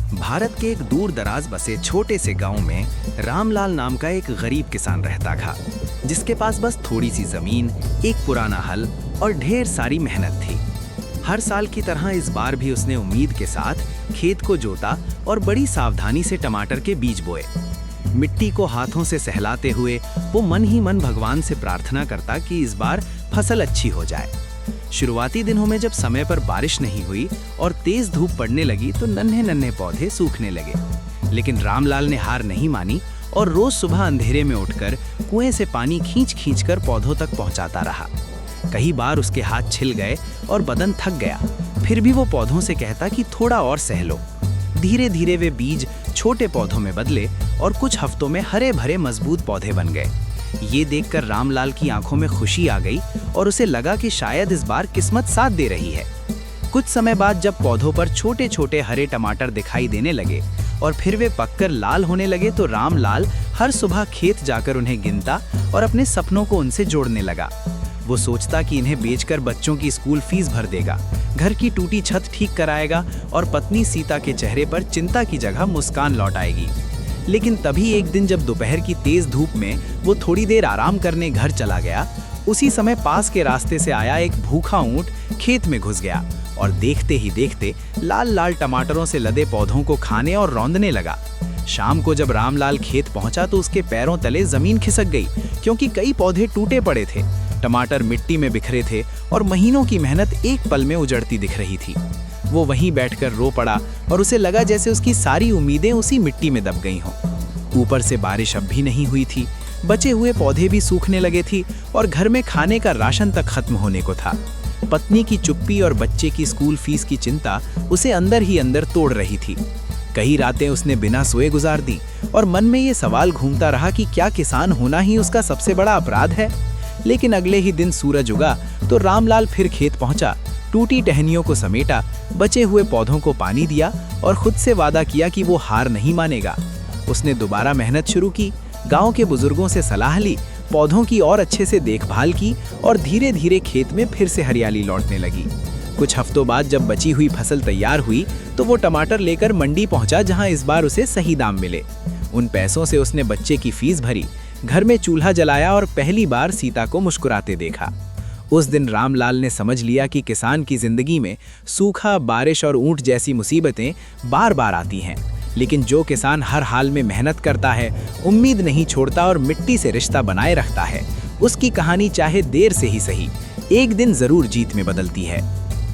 भारत के एक दूर दराज बसे छोटे से गांव में रामलाल नाम का एक गरीब किसान रहता था, जिसके पास बस थोड़ी सी जमीन, एक पुराना हल और ढेर सारी मेहनत थी। हर साल की तरह इस बार भी उसने उम्मीद के साथ खेत को जोता और बड़ी सावधानी से टमाटर के बीज बोए। मिट्टी को हाथों से सहलाते हुए वो मन ही मन भगवान से प्रार्थना करता कि इस बार फसल अच्छी हो जाए। शुरुआती दिनों में जब समय पर बारिश नहीं हुई और तेज धूप पड़ने लगी तो नन्हे नन्हे पौधे सूखने लगे, लेकिन रामलाल ने हार नहीं मानी और रोज सुबह अंधेरे में उठकर कुएं से पानी खींच खींच कर पौधों तक पहुंचाता रहा। कई बार उसके हाथ छिल गए और बदन थक गया, फिर भी वो पौधों से कहता कि थोड़ा और सह लो। धीरे धीरे वे बीज छोटे पौधों में बदले और कुछ हफ्तों में हरे भरे मजबूत पौधे बन गए। ये देखकर रामलाल की आंखों में खुशी आ गई और उसे लगा कि शायद इस बार किस्मत साथ दे रही है। कुछ समय बाद जब पौधों पर छोटे छोटे हरे टमाटर दिखाई देने लगे और फिर वे पककर लाल होने लगे तो रामलाल हर सुबह खेत जाकर उन्हें गिनता और अपने सपनों को उनसे जोड़ने लगा। वो सोचता कि इन्हें बेचकर बच्चों की स्कूल फीस भर देगा, घर की टूटी छत ठीक कराएगा और पत्नी सीता के चेहरे पर चिंता की जगह मुस्कान लौट आएगी। लेकिन तभी एक दिन जब दोपहर की तेज धूप में वो थोड़ी देर आराम करने घर चला गया, उसी समय पास के रास्ते से आया एक भूखा ऊंट खेत में घुस गया और देखते ही देखते लाल लाल टमाटरों से लदे पौधों को खाने और रौंदने लगा। शाम को जब रामलाल खेत पहुंचा तो उसके पैरों तले जमीन खिसक गई, क्योंकि कई पौधे टूटे पड़े थे। टमाटर मिट्टी में बिखरे थे और महीनों की मेहनत एक पल में उजड़ती दिख रही थी। वो वहीं बैठकर रो पड़ा और उसे लगा जैसे उसकी सारी उम्मीदें उसी मिट्टी में दब गई हों। ऊपर से बारिश अब भी नहीं हुई थी, बचे हुए पौधे भी सूखने लगे थी और घर में खाने का राशन तक खत्म होने को था। पत्नी की चुप्पी और बच्चे की स्कूल फीस की चिंता उसे अंदर ही अंदर तोड़ रही थी। कई रातें उसने बिना सोए गुजार दी और मन में ये सवाल घूमता रहा कि क्या किसान होना ही उसका सबसे बड़ा अपराध है। लेकिन अगले ही दिन सूरज उगा तो रामलाल फिर खेत पहुंचा, टूटी टहनियों को समेटा, बचे हुए पौधों को पानी दिया और खुद से वादा किया कि वो हार नहीं मानेगा। उसने दोबारा मेहनत शुरू की, गांव के बुजुर्गों से सलाह ली, पौधों की और अच्छे से देखभाल की और धीरे धीरे खेत में फिर से हरियाली लौटने लगी। कुछ हफ्तों बाद जब बची हुई फसल तैयार हुई तो वो टमाटर लेकर मंडी पहुंचा, जहां इस बार उसे सही दाम मिले। उन पैसों से उसने बच्चे की फीस भरी, घर में चूल्हा जलाया और पहली बार सीता को मुस्कुराते देखा। उस दिन रामलाल ने समझ लिया कि किसान की जिंदगी में सूखा, बारिश और ऊंट जैसी मुसीबतें बार बार आती हैं, लेकिन जो किसान हर हाल में मेहनत करता है, उम्मीद नहीं छोड़ता और मिट्टी से रिश्ता बनाए रखता है, उसकी कहानी चाहे देर से ही सही एक दिन जरूर जीत में बदलती है।